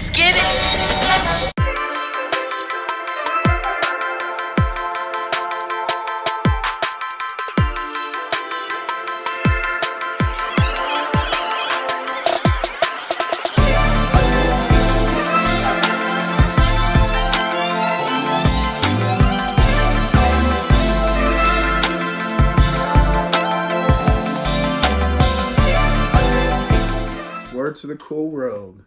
Let's get it. Word to the cool world.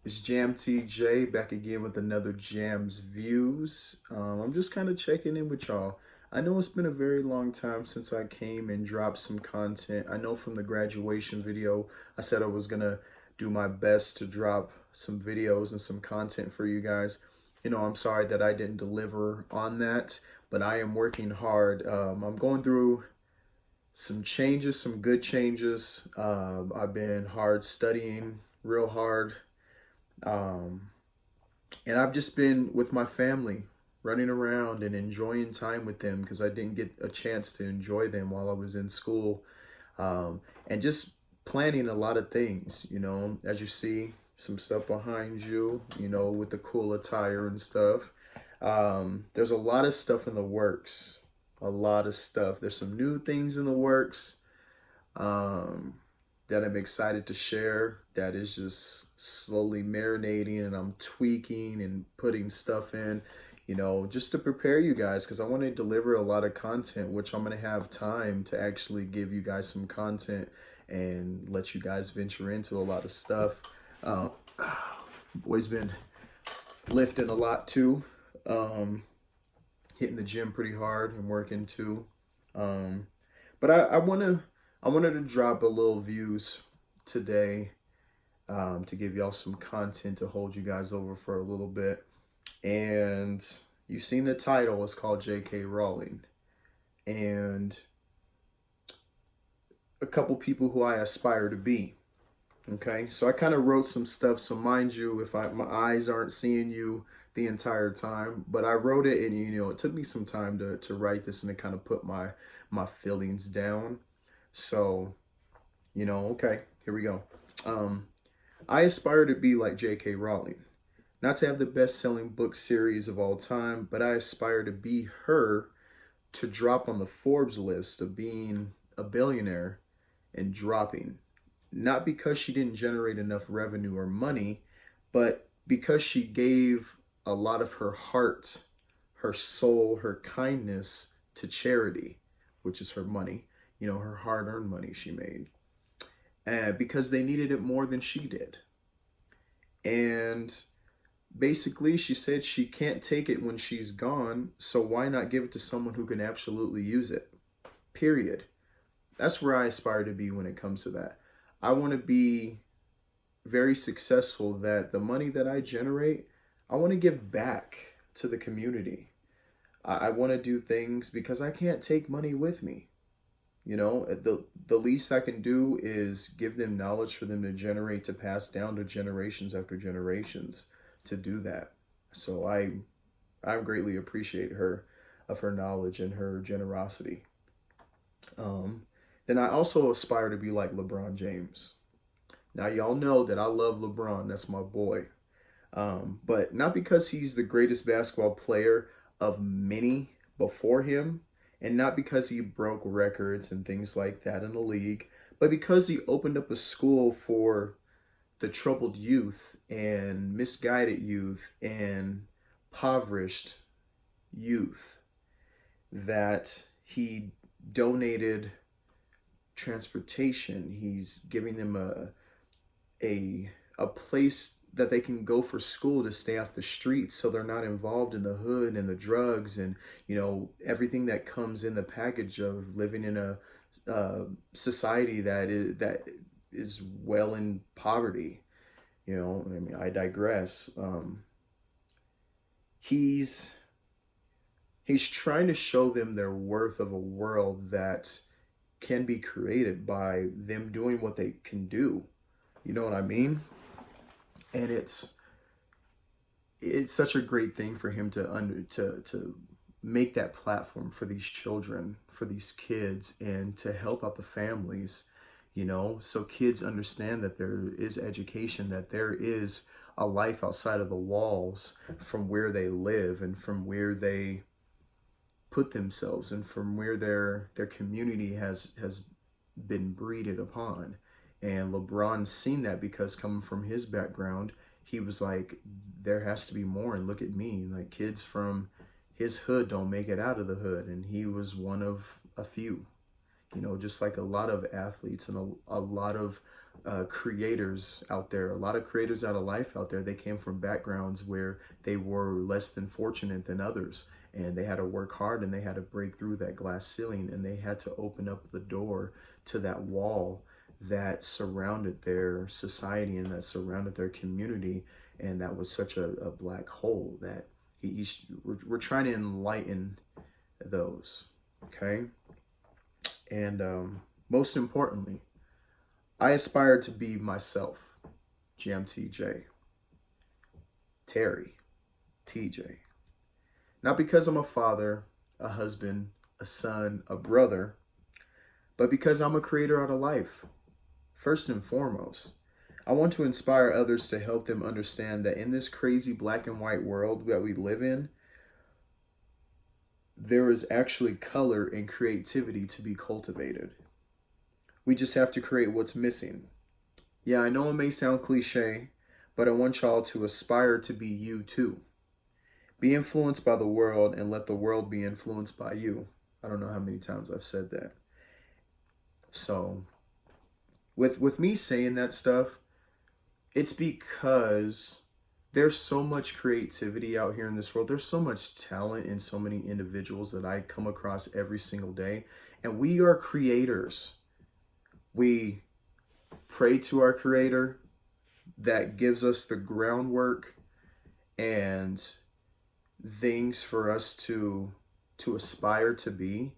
It's Jam TJ back again with another Jam's Views. I'm just kind of checking in with y'all. I know it's been a very long time since I came and dropped some content. I know from the graduation video, I said I was gonna do my best to drop some videos and some content for you guys. I'm sorry that I didn't deliver on that, but I am working hard. I'm going through some changes, some good changes. I've been hard studying, real hard. And I've just been with my family, running around and enjoying time with them because I didn't get a chance to enjoy them while I was in school. And just planning a lot of things, as you see some stuff behind you, with the cool attire and stuff. There's a lot of stuff in the works. A lot of stuff. There's some new things in the works that I'm excited to share. That is just slowly marinating, and I'm tweaking and putting stuff in, just to prepare you guys, because I want to deliver a lot of content, which I'm going to have time to actually give you guys some content and let you guys venture into a lot of stuff. Boy's been lifting a lot too. Hitting the gym pretty hard and working too. But I wanted to drop a little views today to give y'all some content to hold you guys over for a little bit. And you've seen the title, it's called J.K. Rowling. And a couple people who I aspire to be. Okay, so I kind of wrote some stuff. So mind you, if my eyes aren't seeing you the entire time, but I wrote it, and it took me some time to write this and to kind of put my feelings down. So, okay, here we go. I aspire to be like J.K. Rowling, not to have the best-selling book series of all time, but I aspire to be her, to drop on the Forbes list of being a billionaire and dropping. Not because she didn't generate enough revenue or money, but because she gave a lot of her heart, her soul, her kindness to charity, which is her money, her hard-earned money she made. And because they needed it more than she did. And basically she said she can't take it when she's gone, so why not give it to someone who can absolutely use it? Period. That's where I aspire to be when it comes to that. I want to be very successful, that the money that I generate, I want to give back to the community. I want to do things because I can't take money with me. The least I can do is give them knowledge for them to generate, to pass down to generations after generations to do that. So I greatly appreciate her, of her knowledge and her generosity. Then I also aspire to be like LeBron James. Now, y'all know that I love LeBron. That's my boy. But not because he's the greatest basketball player of many before him, and not because he broke records and things like that in the league, but because he opened up a school for the troubled youth and misguided youth and impoverished youth, that he donated transportation. He's giving them a place that they can go for school to stay off the streets, so they're not involved in the hood and the drugs and everything that comes in the package of living in a society that is well in poverty. I digress. He's trying to show them their worth of a world that can be created by them doing what they can do. You know what I mean? And it's such a great thing for him to make that platform for these children, for these kids, and to help out the families, so kids understand that there is education, that there is a life outside of the walls from where they live and from where they put themselves and from where their community has been breeded upon. And LeBron's seen that because coming from his background, he was like, there has to be more. And look at me, like kids from his hood don't make it out of the hood. And he was one of a few, you know, just like a lot of athletes and a lot of creators out there, a lot of creators out of life out there, they came from backgrounds where they were less than fortunate than others. And they had to work hard and they had to break through that glass ceiling and they had to open up the door to that wall that surrounded their society and that surrounded their community. And that was such a black hole that we're trying to enlighten those. Okay. And most importantly, I aspire to be myself, GMTJ, Terry, TJ. Not because I'm a father, a husband, a son, a brother, but because I'm a creator out of life. First and foremost, I want to inspire others to help them understand that in this crazy black and white world that we live in, there is actually color and creativity to be cultivated. We just have to create what's missing. Yeah, I know it may sound cliche, but I want y'all to aspire to be you too. Be influenced by the world and let the world be influenced by you. I don't know how many times I've said that. So with me saying that stuff, it's because there's so much creativity out here in this world. There's so much talent in so many individuals that I come across every single day. And we are creators. We pray to our creator that gives us the groundwork and things for us to aspire to be.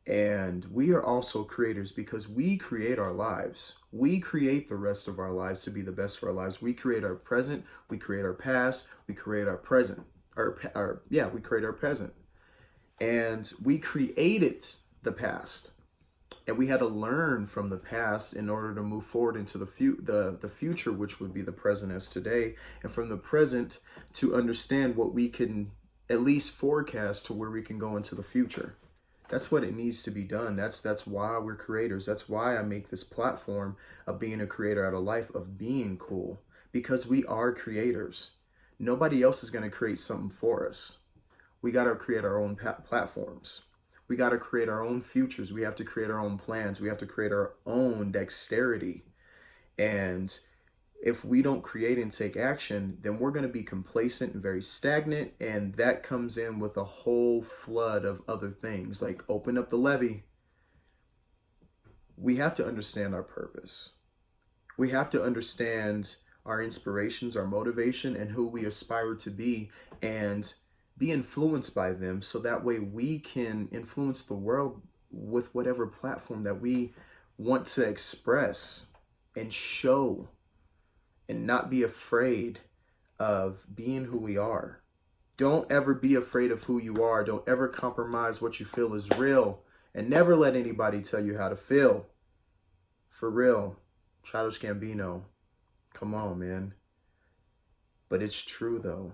And we are also creators because we create our lives. We create the rest of our lives to be the best for our lives. We create our present, we create our past, we create our present. We create our present. And we created the past. And we had to learn from the past in order to move forward into the future, which would be the present as today. And from the present to understand what we can at least forecast to where we can go into the future. That's what it needs to be done. That's why we're creators. That's why I make this platform of being a creator out of life, of being cool, because we are creators. Nobody else is going to create something for us. We got to create our own platforms. We got to create our own futures. We have to create our own plans. We have to create our own dexterity. And if we don't create and take action, then we're going to be complacent and very stagnant. And that comes in with a whole flood of other things, like open up the levee. We have to understand our purpose. We have to understand our inspirations, our motivation, and who we aspire to be, and be influenced by them, so that way we can influence the world with whatever platform that we want to express and show, and not be afraid of being who we are. Don't ever be afraid of who you are. Don't ever compromise what you feel is real, and never let anybody tell you how to feel. For real. Childish Gambino. Come on, man. But it's true though.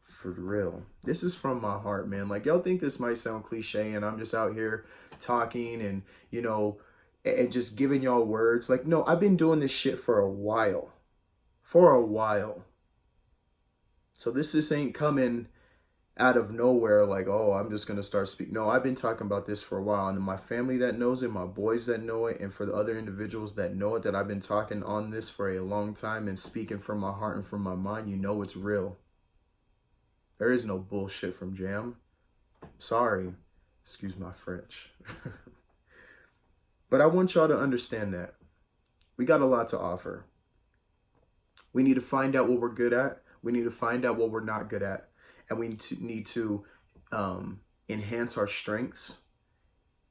For real. This is from my heart, man. Like, y'all think this might sound cliche and I'm just out here talking and, you know, and just giving y'all words. Like, no, I've been doing this shit for a while. For a while. So this ain't coming out of nowhere like, oh, I'm just going to start speaking. No, I've been talking about this for a while. And my family that knows it, my boys that know it, and for the other individuals that know it, that I've been talking on this for a long time and speaking from my heart and from my mind, you know it's real. There is no bullshit from Jam. Sorry. Excuse my French. But I want y'all to understand that we got a lot to offer. We need to find out what we're good at. We need to find out what we're not good at. And we need to enhance our strengths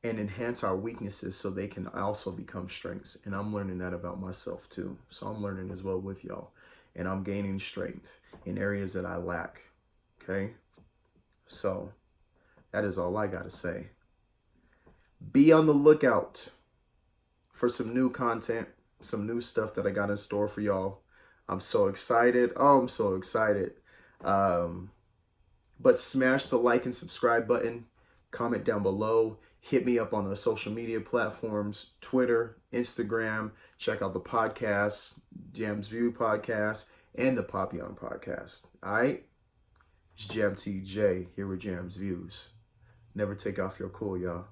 and enhance our weaknesses so they can also become strengths. And I'm learning that about myself too. So I'm learning as well with y'all. And I'm gaining strength in areas that I lack. Okay, so that is all I got to say. Be on the lookout for some new content, some new stuff that I got in store for y'all. I'm so excited. Oh, I'm so excited. But smash the like and subscribe button. Comment down below. Hit me up on the social media platforms, Twitter, Instagram. Check out the podcast, Jam's View podcast, and the Popyon podcast. All right? It's Jam TJ here with Jam's Views. Never take off your cool, y'all.